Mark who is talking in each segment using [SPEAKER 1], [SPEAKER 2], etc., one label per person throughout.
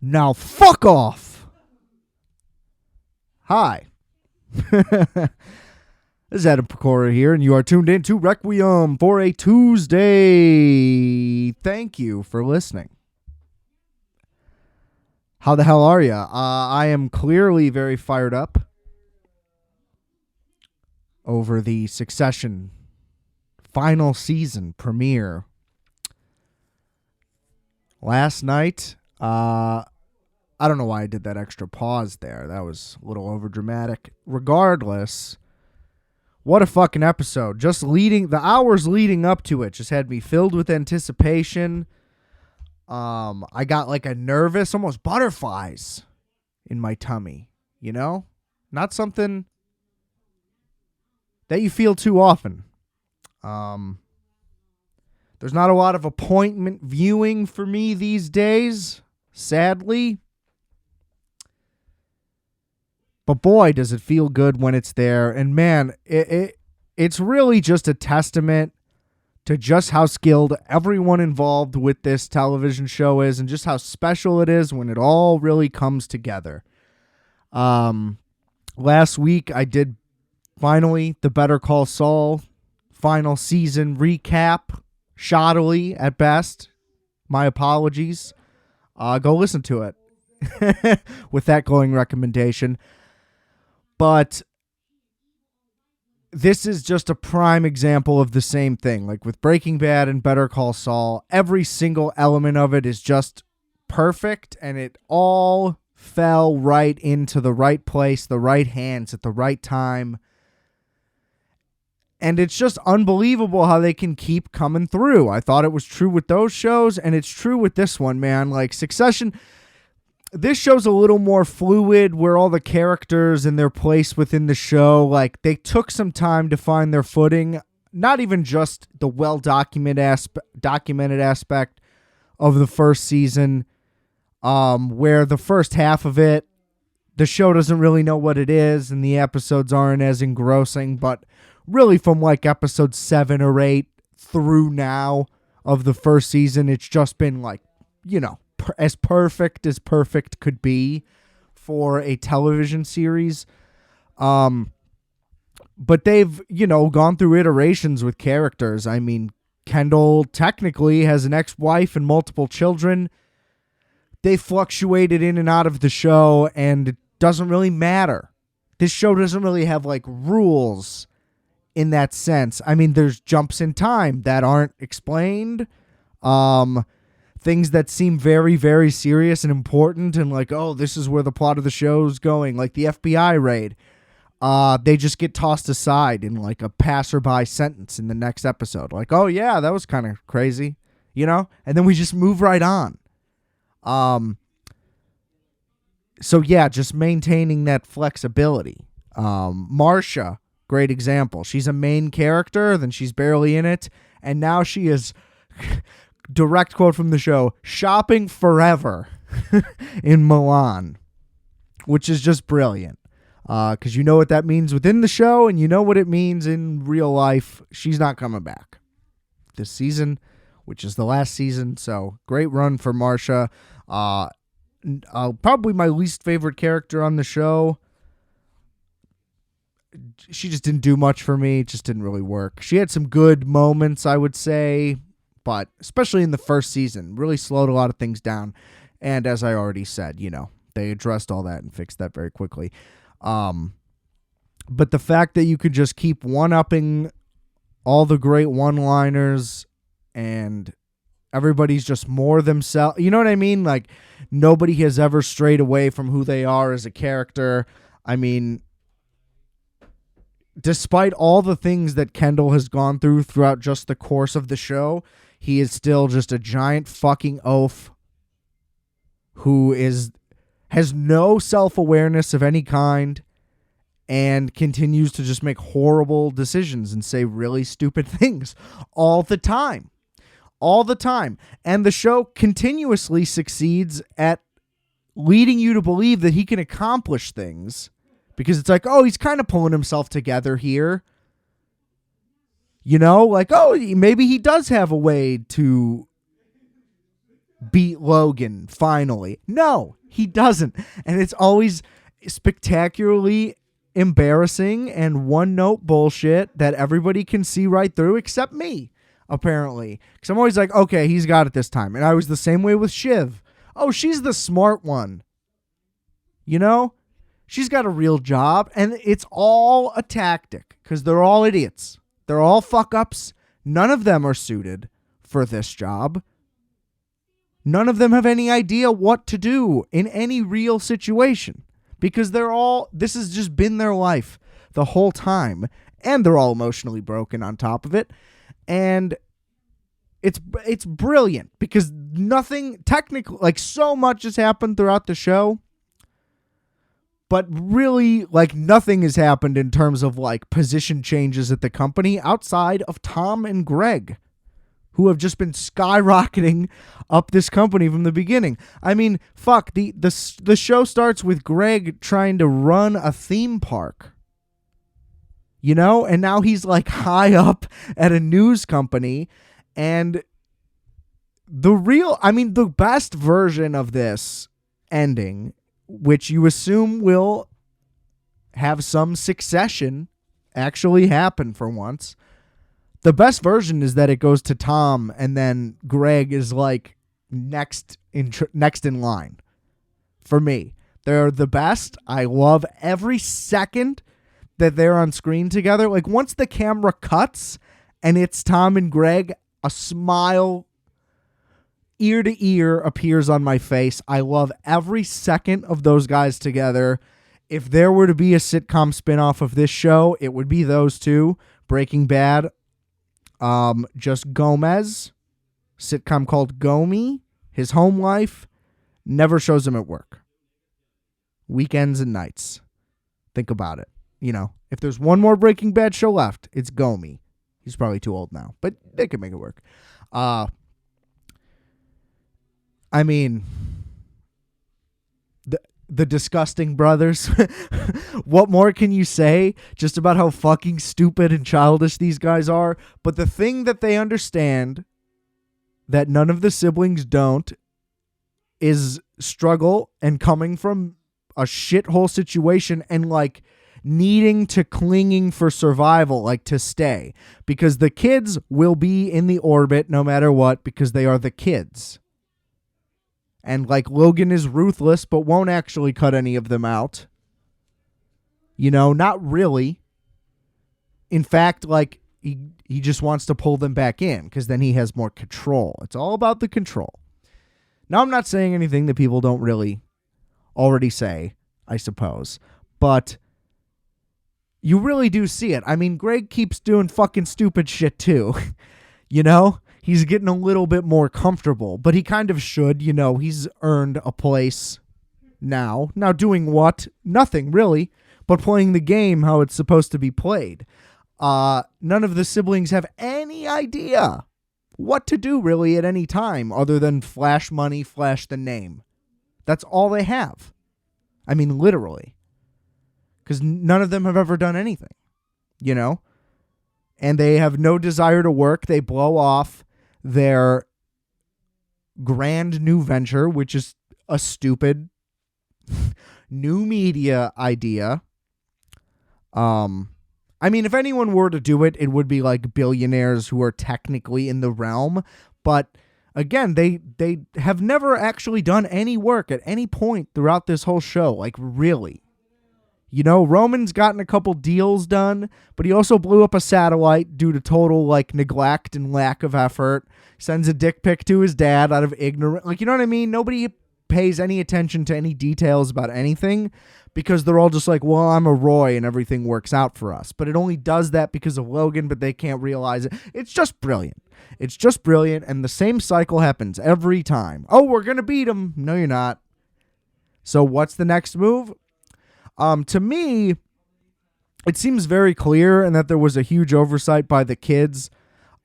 [SPEAKER 1] Now fuck off. Hi. This is Adam Pecora here, and you are tuned in to Requiem for a Tuesday. Thank you for listening. How the hell are you? I am clearly very fired up over the Succession final season premiere. Last night, I don't know why I did that extra pause there. That was a little overdramatic. Regardless, what a fucking episode. Just the hours leading up to it just had me filled with anticipation. I got like a nervous, almost butterflies in my tummy, you know? Not something that you feel too often. There's not a lot of appointment viewing for me these days, sadly. But boy, does it feel good when it's there. And man, it's really just a testament to just how skilled everyone involved with this television show is and just how special it is when it all really comes together. Last week, I did finally the Better Call Saul final season recap, shoddily at best. My apologies. Go listen to it with that glowing recommendation. But this is just a prime example of the same thing. Like with Breaking Bad and Better Call Saul, every single element of it is just perfect, and it all fell right into the right place, the right hands at the right time. And it's just unbelievable how they can keep coming through. I thought it was true with those shows, and it's true with this one, man. Like Succession, this show's a little more fluid, where all the characters and their place within the show, like they took some time to find their footing. Not even just the well-documented aspect of the first season, where the first half of it, the show doesn't really know what it is, and the episodes aren't as engrossing. But really, from like episode 7 or 8 through now of the first season, it's just been like, you know, as perfect could be for a television series. But they've, you know, gone through iterations with characters. I mean, Kendall technically has an ex-wife and multiple children. They fluctuated in and out of the show, and it doesn't really matter. This show doesn't really have like rules in that sense. I mean, there's jumps in time that aren't explained. Things that seem very, very serious and important, and like, oh, this is where the plot of the show's going, like the FBI raid. They just get tossed aside in like a passerby sentence in the next episode. Like, oh yeah, that was kind of crazy, you know? And then we just move right on. So yeah, just maintaining that flexibility. Marcia, great example. She's a main character, then she's barely in it, and now she is... direct quote from the show, shopping forever in Milan, which is just brilliant. Because you know what that means within the show, and you know what it means in real life. She's not coming back this season, which is the last season. So great run for Marcia. Probably my least favorite character on the show. She just didn't do much for me. It just didn't really work. She had some good moments, I would say, but especially in the first season, really slowed a lot of things down. And as I already said, you know, they addressed all that and fixed that very quickly. But the fact that you could just keep one-upping all the great one-liners and everybody's just more themselves. You know what I mean? Like, nobody has ever strayed away from who they are as a character. I mean, despite all the things that Kendall has gone through throughout just the course of the show, he is still just a giant fucking oaf who has no self-awareness of any kind and continues to just make horrible decisions and say really stupid things all the time. All the time. And the show continuously succeeds at leading you to believe that he can accomplish things, because it's like, oh, he's kind of pulling himself together here. You know, like, oh, maybe he does have a way to beat Logan finally. No, he doesn't. And it's always spectacularly embarrassing and one-note bullshit that everybody can see right through except me, apparently. Because I'm always like, okay, he's got it this time. And I was the same way with Shiv. Oh, she's the smart one. You know? She's got a real job, and it's all a tactic because they're all idiots. They're all fuck-ups. None of them are suited for this job. None of them have any idea what to do in any real situation because this has just been their life the whole time, and they're all emotionally broken on top of it. And it's brilliant because nothing technically, like so much has happened throughout the show, but really like nothing has happened in terms of like position changes at the company outside of Tom and Greg, who have just been skyrocketing up this company from the beginning. I mean, fuck, the show starts with Greg trying to run a theme park. You know? And now he's like high up at a news company. And the best version of this ending, which you assume will have some succession actually happen for once. The best version is that it goes to Tom and then Greg is like next in line for me. They're the best. I love every second that they're on screen together. Like once the camera cuts and it's Tom and Greg, a smile ear to ear appears on my face. I love every second of those guys together. If there were to be a sitcom spinoff of this show, it would be those two. Breaking Bad. Just Gomez, sitcom called Gomi, his home life, never shows him at work. Weekends and nights. Think about it. You know, if there's one more Breaking Bad show left, it's Gomi. He's probably too old now, but they can make it work. I mean, the Disgusting Brothers. What more can you say just about how fucking stupid and childish these guys are? But the thing that they understand that none of the siblings don't is struggle and coming from a shithole situation and like needing to clinging for survival, like to stay, because the kids will be in the orbit no matter what because they are the kids. And like Logan is ruthless, but won't actually cut any of them out. You know, not really. In fact, like he just wants to pull them back in because then he has more control. It's all about the control. Now, I'm not saying anything that people don't really already say, I suppose. But you really do see it. I mean, Greg keeps doing fucking stupid shit too. You know? He's getting a little bit more comfortable, but he kind of should, you know, he's earned a place now. Now doing what? Nothing really, but playing the game how it's supposed to be played. None of the siblings have any idea what to do really at any time other than flash money, flash the name. That's all they have. I mean, literally. Because none of them have ever done anything, you know? And they have no desire to work. They blow off their grand new venture, which is a stupid new media idea. I mean, if anyone were to do it, it would be like billionaires who are technically in the realm. But again, they have never actually done any work at any point throughout this whole show. Like, really. You know, Roman's gotten a couple deals done, but he also blew up a satellite due to total, like, neglect and lack of effort. Sends a dick pic to his dad out of ignorance. Like, you know what I mean? Nobody pays any attention to any details about anything because they're all just like, well, I'm a Roy and everything works out for us. But it only does that because of Logan, but they can't realize it. It's just brilliant. It's just brilliant, and the same cycle happens every time. Oh, we're going to beat him. No, you're not. So what's the next move? To me, it seems very clear and that there was a huge oversight by the kids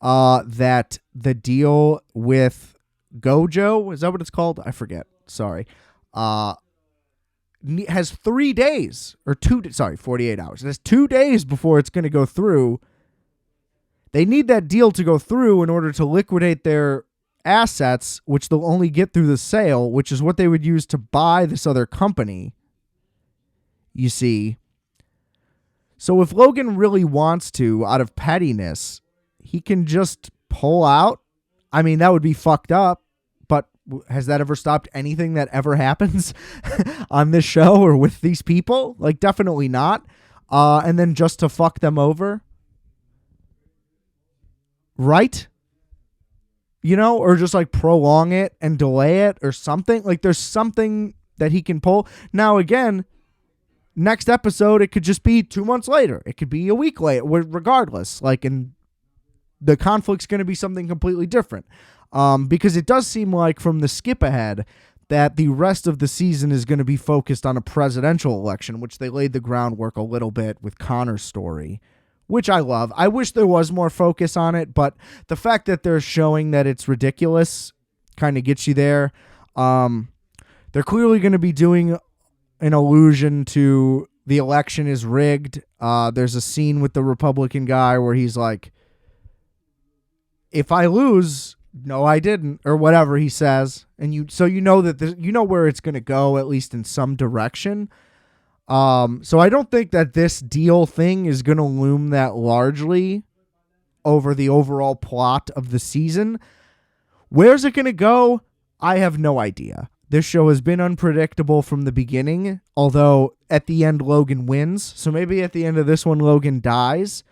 [SPEAKER 1] that the deal with Gojo, is that what it's called? I forget. Sorry. Has 3 days or 48 hours. It has 2 days before it's going to go through. They need that deal to go through in order to liquidate their assets, which they'll only get through the sale, which is what they would use to buy this other company. You see. So if Logan really wants to, out of pettiness, he can just pull out. I mean, that would be fucked up, but has that ever stopped anything that ever happens on this show or with these people? Like, definitely not. And then just to fuck them over. Right? You know, or just like prolong it and delay it or something. Like, there's something that he can pull. Now, again, next episode, it could just be 2 months later. It could be a week later, regardless. Like, and the conflict's going to be something completely different. Because it does seem like from the skip ahead that the rest of the season is going to be focused on a presidential election, which they laid the groundwork a little bit with Connor's story, which I love. I wish there was more focus on it, but the fact that they're showing that it's ridiculous kind of gets you there. They're clearly going to be doing an allusion to the election is rigged. There's a scene with the Republican guy where he's like, if I lose, no, I didn't, or whatever he says. And you know that you know where it's going to go, at least in some direction. So I don't think that this deal thing is going to loom that largely over the overall plot of the season. Where's it going to go? I have no idea. This show has been unpredictable from the beginning, although at the end Logan wins. So maybe at the end of this one, Logan dies.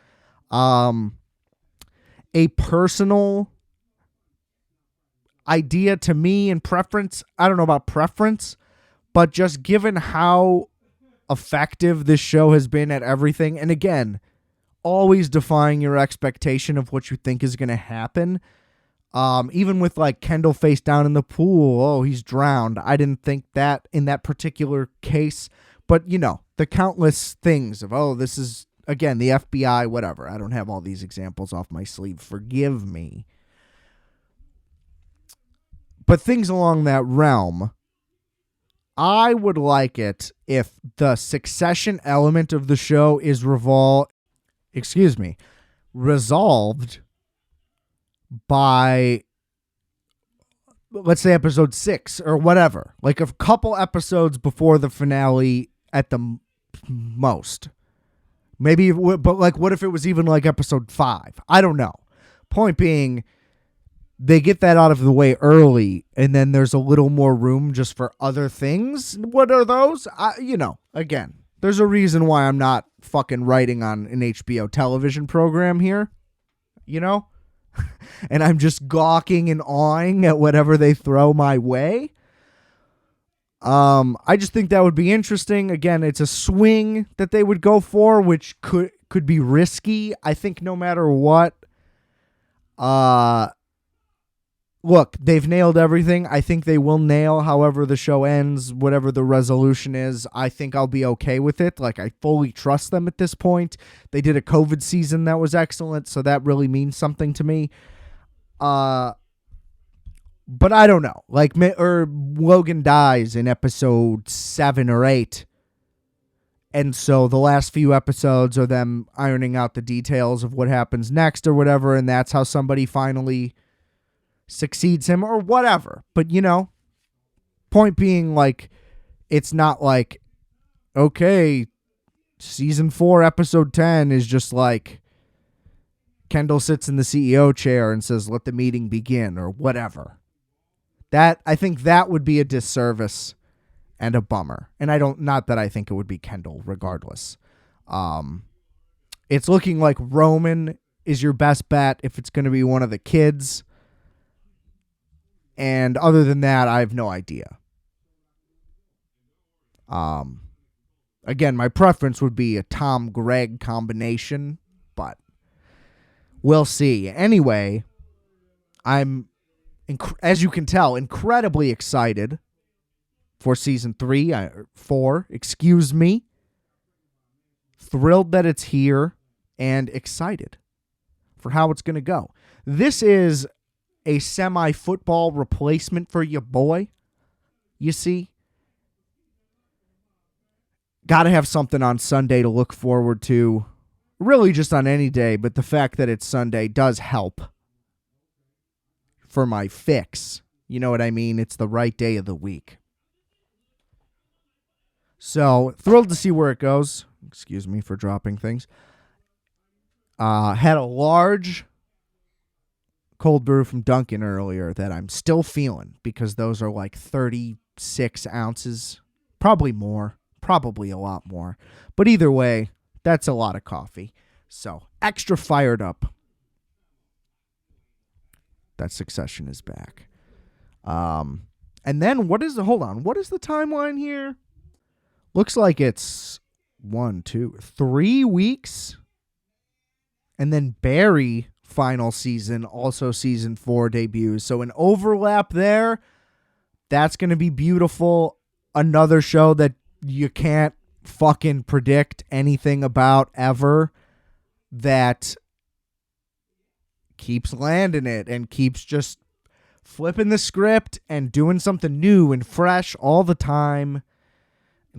[SPEAKER 1] A personal idea to me and preference, I don't know about preference, but just given how effective this show has been at everything, and again, always defying your expectation of what you think is going to happen. Even with like Kendall face down in the pool, oh, he's drowned. I didn't think that in that particular case, but you know, the countless things of, oh, this is, again, the FBI, whatever. I don't have all these examples off my sleeve. Forgive me. But things along that realm, I would like it if the succession element of the show is resolved by, let's say, episode 6 or whatever. Like a couple episodes before the finale at the most. Maybe, but like, what if it was even like episode 5? I don't know. Point being, they get that out of the way early, and then there's a little more room just for other things. What are those? Again, there's a reason why I'm not fucking writing on an HBO television program here, and I'm just gawking and awing at whatever they throw my way. I just think that would be interesting. Again, it's a swing that they would go for, which could be risky. I think no matter what, look, they've nailed everything. I think they will nail however the show ends, whatever the resolution is. I think I'll be okay with it. Like, I fully trust them at this point. They did a COVID season that was excellent, so that really means something to me. But I don't know. Like, or Logan dies in episode 7 or 8. And so the last few episodes are them ironing out the details of what happens next or whatever, and that's how somebody finally succeeds him or whatever. But, point being, like, it's not like, okay, season 4, episode 10 is just like Kendall sits in the CEO chair and says, let the meeting begin or whatever. I think that would be a disservice and a bummer. And not that I think it would be Kendall regardless. It's looking like Roman is your best bet if it's going to be one of the kids. And other than that, I have no idea. Again, my preference would be a Tom-Greg combination, but we'll see. Anyway, I'm, as you can tell, incredibly excited for season 4, excuse me. Thrilled that it's here and excited for how it's going to go. This is a semi-football replacement for your boy, you see. Got to have something on Sunday to look forward to. Really just on any day, but the fact that it's Sunday does help. for my fix. You know what I mean? It's the right day of the week. So, thrilled to see where it goes. Excuse me for dropping things. Had a large cold brew from Dunkin' earlier that I'm still feeling because those are like 36 ounces. Probably more. Probably a lot more. But either way, that's a lot of coffee. So, extra fired up. That Succession is back. And then hold on. What is the timeline here? Looks like it's 3 weeks. And then Barry final season, also season 4 debuts. So an overlap there. That's going to be beautiful. Another show that you can't fucking predict anything about ever, that keeps landing it and keeps just flipping the script and doing something new and fresh all the time.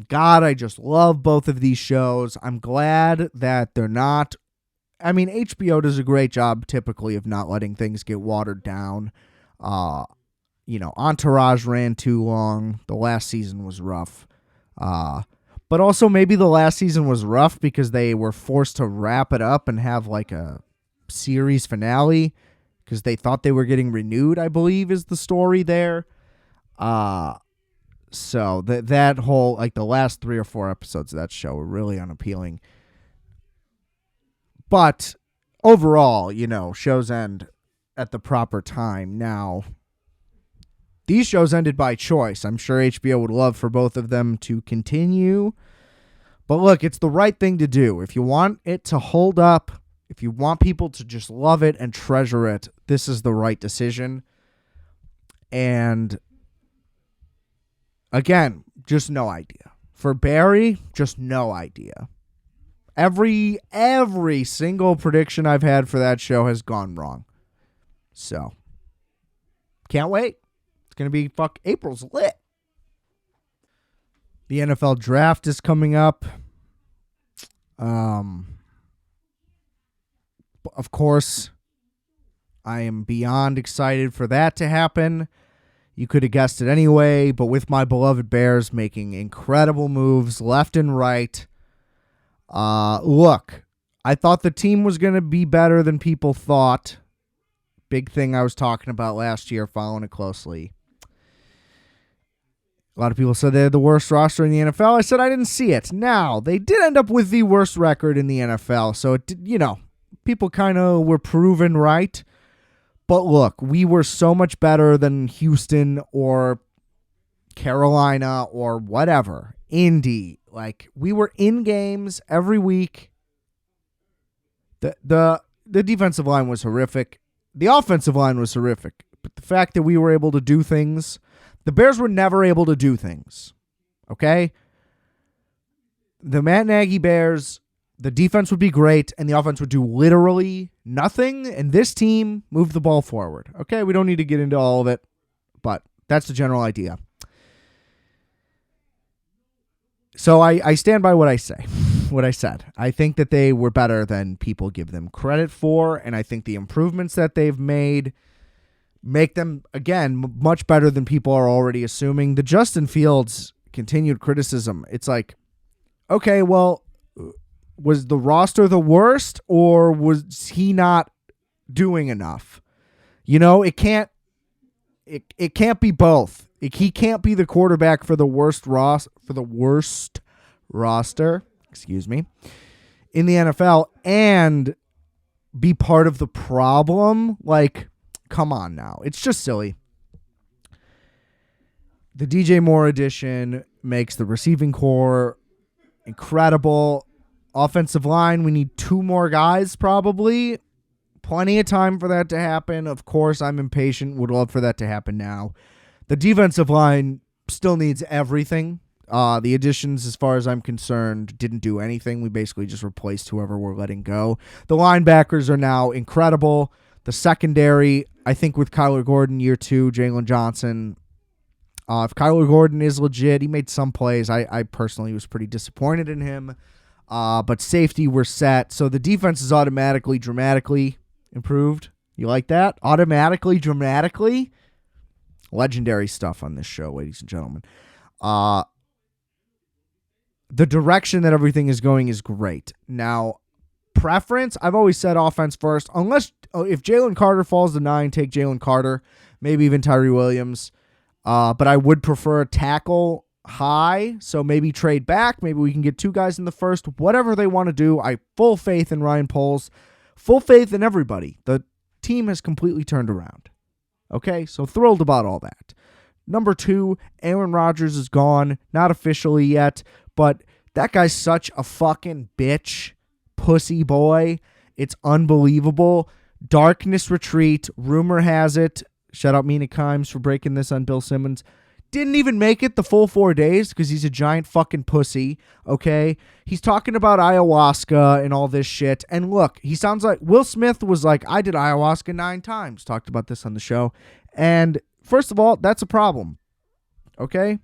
[SPEAKER 1] God, I just love both of these shows. I'm glad that they're not. I mean, HBO does a great job typically of not letting things get watered down. Entourage ran too long. The last season was rough. But also maybe the last season was rough because they were forced to wrap it up and have like a series finale because they thought they were getting renewed, I believe is the story there. So that whole, like the last 3 or 4 episodes of that show were really unappealing. But overall, shows end at the proper time. Now, these shows ended by choice. I'm sure HBO would love for both of them to continue. But look, it's the right thing to do. If you want it to hold up, if you want people to just love it and treasure it, this is the right decision. And again, just no idea. For Barry, just no idea. Every single prediction I've had for that show has gone wrong. So, can't wait. It's going to be April's lit. The NFL draft is coming up. Of course, I am beyond excited for that to happen. You could have guessed it anyway, but with my beloved Bears making incredible moves left and right. Look, I thought the team was going to be better than people thought. Big thing I was talking about last year, following it closely. A lot of people said they had the worst roster in the NFL. I said I didn't see it. Now, they did end up with the worst record in the NFL. So, people kind of were proven right. But look, we were so much better than Houston or Carolina or whatever. Indy. Like, we were in games every week. The defensive line was horrific. The offensive line was horrific. But the fact that we were able to do things, the Bears were never able to do things. Okay? The Matt Nagy Bears, the defense would be great, and the offense would do literally nothing, and this team moved the ball forward. Okay? We don't need to get into all of it, but that's the general idea. So I stand by what I said. I think that they were better than people give them credit for, and I think the improvements that they've made make them, again, much better than people are already assuming. The Justin Fields continued criticism, it's like, okay, well, was the roster the worst, or was he not doing enough? It can't be both. He can't be the quarterback for the worst roster, in the NFL and be part of the problem. Like, come on now. It's just silly. The DJ Moore addition makes the receiving core incredible. Offensive line, we need 2 more guys probably. Plenty of time for that to happen. Of course, I'm impatient. Would love for that to happen now. The defensive line still needs everything. The additions, as far as I'm concerned, didn't do anything. We basically just replaced whoever we're letting go. The linebackers are now incredible. The secondary, I think with Kyler Gordon, year 2, Jalen Johnson. If Kyler Gordon is legit, he made some plays. I personally was pretty disappointed in him. But safety, we're set. So the defense is automatically, dramatically improved. You like that? Automatically, dramatically. Legendary stuff on this show, ladies and gentlemen. The direction that everything is going is great. Now, preference, I've always said offense first. Unless, if Jalen Carter falls to 9, take Jalen Carter. Maybe even Tyree Williams. But I would prefer a tackle high, so maybe trade back. Maybe we can get 2 guys in the first. Whatever they want to do, I full faith in Ryan Poles. Full faith in everybody. The team has completely turned around. Okay, so thrilled about all that. Number 2, Aaron Rodgers is gone. Not officially yet, but that guy's such a fucking bitch, pussy boy. It's unbelievable. Darkness Retreat, rumor has it, shout out Mina Kimes for breaking this on Bill Simmons, didn't even make it the full 4 days because he's a giant fucking pussy, okay? He's talking about ayahuasca and all this shit. And look, he sounds like Will Smith was like, I did ayahuasca 9 times. Talked about this on the show. And first of all, that's a problem, okay?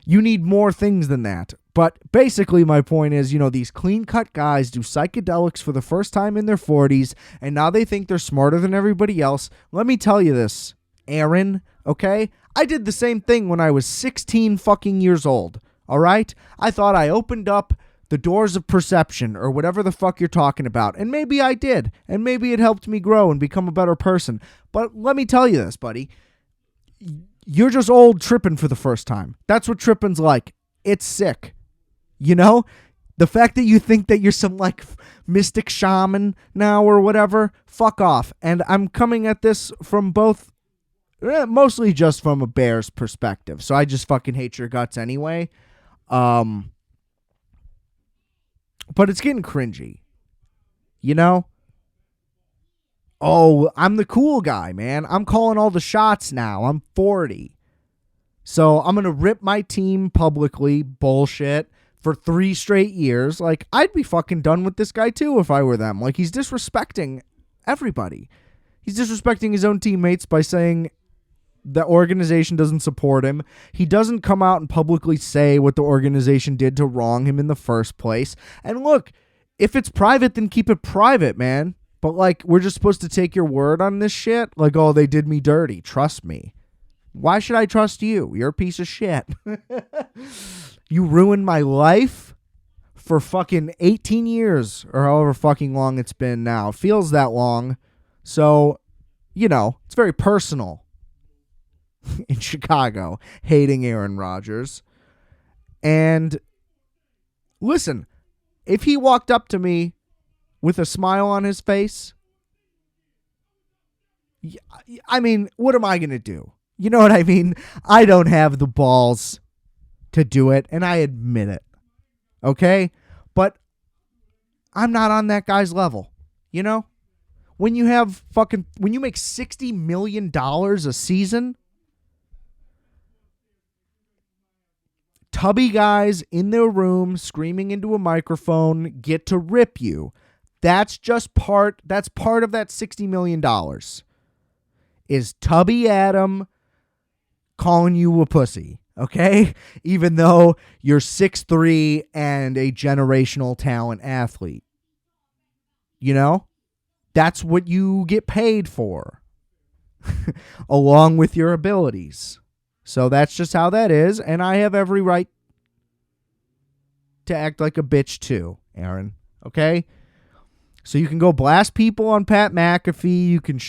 [SPEAKER 1] You need more things than that. But basically my point is, these clean-cut guys do psychedelics for the first time in their 40s, and now they think they're smarter than everybody else. Let me tell you this, Aaron, okay? I did the same thing when I was 16 fucking years old, all right? I thought I opened up the doors of perception or whatever the fuck you're talking about, and maybe I did, and maybe it helped me grow and become a better person. But let me tell you this, buddy. You're just old tripping for the first time. That's what tripping's like. It's sick. The fact that you think that you're some like mystic shaman now or whatever, fuck off. And I'm coming at this from both, mostly just from a Bears perspective. So I just fucking hate your guts anyway. But it's getting cringy. Oh, I'm the cool guy, man. I'm calling all the shots now. I'm 40. So I'm going to rip my team publicly, bullshit, for 3 straight years. Like, I'd be fucking done with this guy too if I were them. Like, he's disrespecting everybody. He's disrespecting his own teammates by saying the organization doesn't support him. He doesn't come out and publicly say what the organization did to wrong him in the first place. And look, if it's private, then keep it private, man. But, like, we're just supposed to take your word on this shit? Like, oh, they did me dirty. Trust me. Why should I trust you? You're a piece of shit. You ruined my life for fucking 18 years or however fucking long it's been now. It feels that long. So, it's very personal in Chicago, hating Aaron Rodgers. And listen, if he walked up to me with a smile on his face, I mean, what am I going to do? You know what I mean? I don't have the balls to do it, and I admit it. Okay? But I'm not on that guy's level. When you make $60 million a season, tubby guys in their room screaming into a microphone get to rip you. That's part of that $60 million. Is Tubby Adam calling you a pussy, okay? Even though you're 6'3" and a generational talent athlete. That's what you get paid for. Along with your abilities. So that's just how that is, and I have every right to act like a bitch too, Aaron, okay? So you can go blast people on Pat McAfee, you could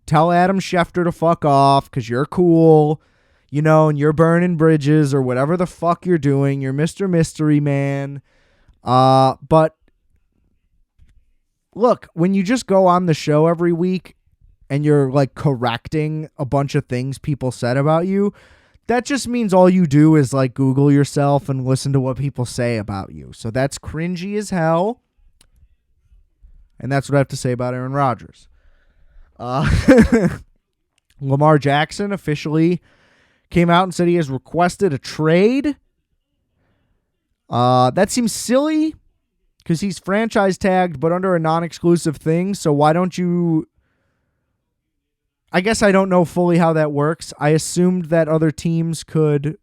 [SPEAKER 1] tell Adam Schefter to fuck off because you're cool, and you're burning bridges or whatever the fuck you're doing. You're Mr. Mystery Man. But look, when you just go on the show every week and you're like correcting a bunch of things people said about you, that just means all you do is like Google yourself and listen to what people say about you. So that's cringy as hell. And that's what I have to say about Aaron Rodgers. Lamar Jackson officially came out and said he has requested a trade. That seems silly because he's franchise tagged but under a non-exclusive thing. So why don't you... I guess I don't know fully how that works. I assumed that other teams could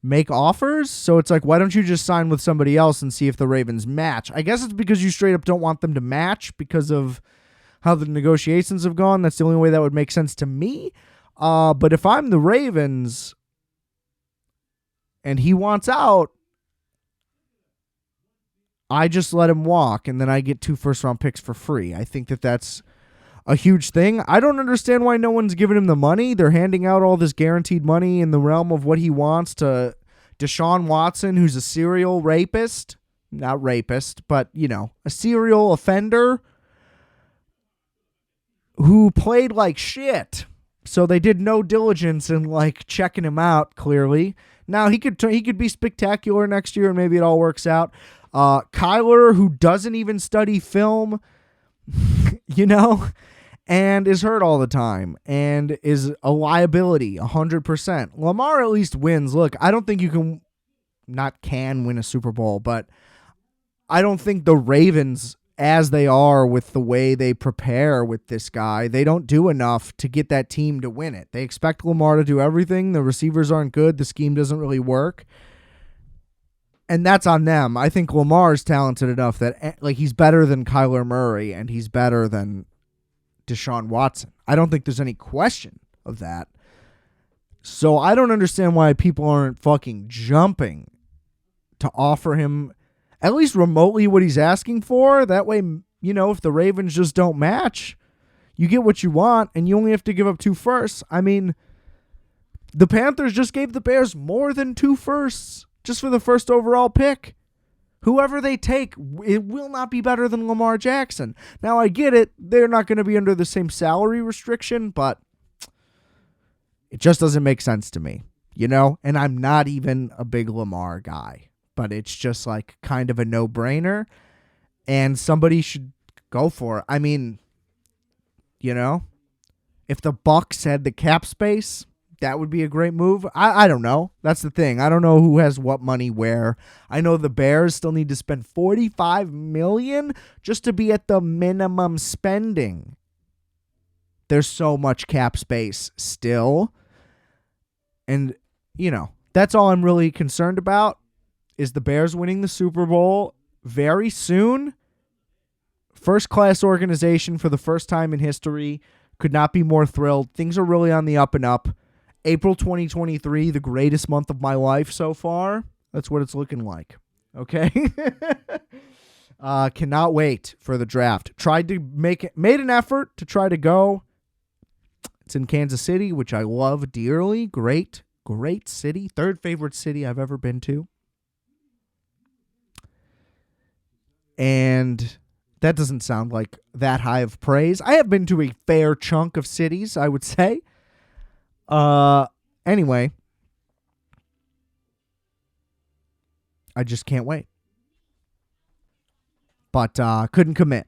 [SPEAKER 1] make offers. So it's like, why don't you just sign with somebody else and see if the Ravens match? I guess it's because you straight up don't want them to match because of how the negotiations have gone. That's the only way that would make sense to me. But if I'm the Ravens and he wants out, I just let him walk, and then I get 2 first-round picks for free. I think that that's a huge thing. I don't understand why no one's giving him the money. They're handing out all this guaranteed money in the realm of what he wants to Deshaun Watson, who's a serial rapist. Not rapist, but, a serial offender who played like shit. So they did no diligence in, checking him out, clearly. Now, he could be spectacular next year, and maybe it all works out. Kyler, who doesn't even study film, and is hurt all the time and is a liability 100%. Lamar at least wins. Look, I don't think you can win a Super Bowl, but I don't think the Ravens, as they are with the way they prepare with this guy, they don't do enough to get that team to win it. They expect Lamar to do everything. The receivers aren't good. The scheme doesn't really work. And that's on them. I think Lamar's talented enough that he's better than Kyler Murray and he's better than Deshaun Watson. I don't think there's any question of that. So I don't understand why people aren't fucking jumping to offer him at least remotely what he's asking for. That way, if the Ravens just don't match, you get what you want and you only have to give up 2 firsts. I mean, the Panthers just gave the Bears more than 2 firsts. Just for the first overall pick. Whoever they take, it will not be better than Lamar Jackson. Now, I get it. They're not going to be under the same salary restriction, but it just doesn't make sense to me, And I'm not even a big Lamar guy, but it's just kind of a no-brainer, and somebody should go for it. I mean, if the Bucs had the cap space, that would be a great move. I don't know. That's the thing. I don't know who has what money where. I know the Bears still need to spend $45 million just to be at the minimum spending. There's so much cap space still. And, that's all I'm really concerned about is the Bears winning the Super Bowl very soon. First-class organization for the first time in history. Could not be more thrilled. Things are really on the up and up. April 2023, the greatest month of my life so far. That's what it's looking like. Okay? Cannot wait for the draft. Made an effort to try to go. It's in Kansas City, which I love dearly. Great city. 3rd favorite city I've ever been to. And that doesn't sound like that high of praise. I have been to a fair chunk of cities, I would say. Anyway, I just can't wait. But, couldn't commit.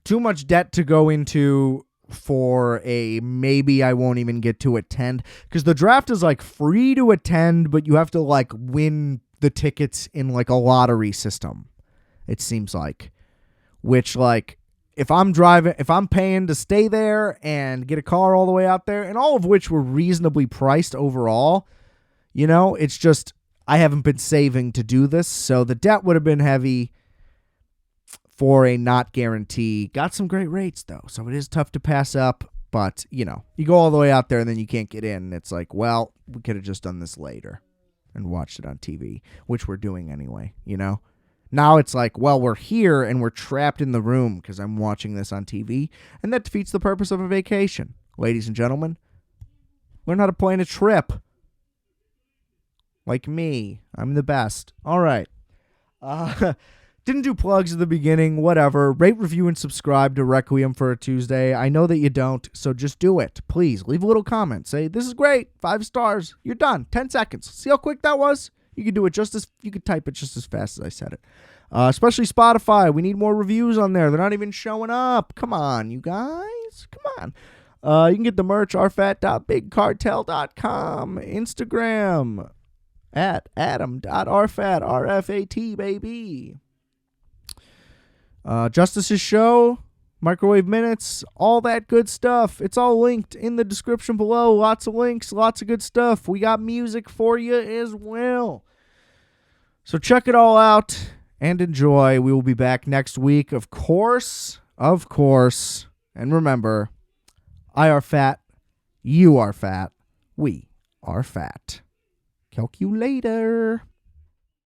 [SPEAKER 1] Too much debt to go into for a maybe I won't even get to attend. Because the draft is free to attend, but you have to win the tickets in a lottery system. It seems like. Which if I'm paying to stay there and get a car all the way out there, and all of which were reasonably priced overall, it's just I haven't been saving to do this, so the debt would have been heavy for a not guarantee. Got some great rates, though, so it is tough to pass up, but, you go all the way out there and then you can't get in, and it's well, we could have just done this later and watched it on TV, which we're doing anyway, Now it's well, we're here and we're trapped in the room because I'm watching this on TV, and that defeats the purpose of a vacation. Ladies and gentlemen, learn how to plan a trip. Like me. I'm the best. All right. Didn't do plugs at the beginning, whatever. Rate, review, and subscribe to Requiem for a Tuesday. I know that you don't, so just do it. Please, leave a little comment. Say, this is great. 5 stars. You're done. 10 seconds. See how quick that was? You could do it you could type it just as fast as I said it. Especially Spotify. We need more reviews on there. They're not even showing up. Come on, you guys. Come on. You can get the merch, rfat.bigcartel.com. Instagram, at adam.rfat, RFAT, baby. Justice's show, Microwave Minutes, all that good stuff. It's all linked in the description below. Lots of links, lots of good stuff. We got music for you as well. So check it all out and enjoy. We will be back next week, of course. And remember, I are fat, you are fat, we are fat. Calculator.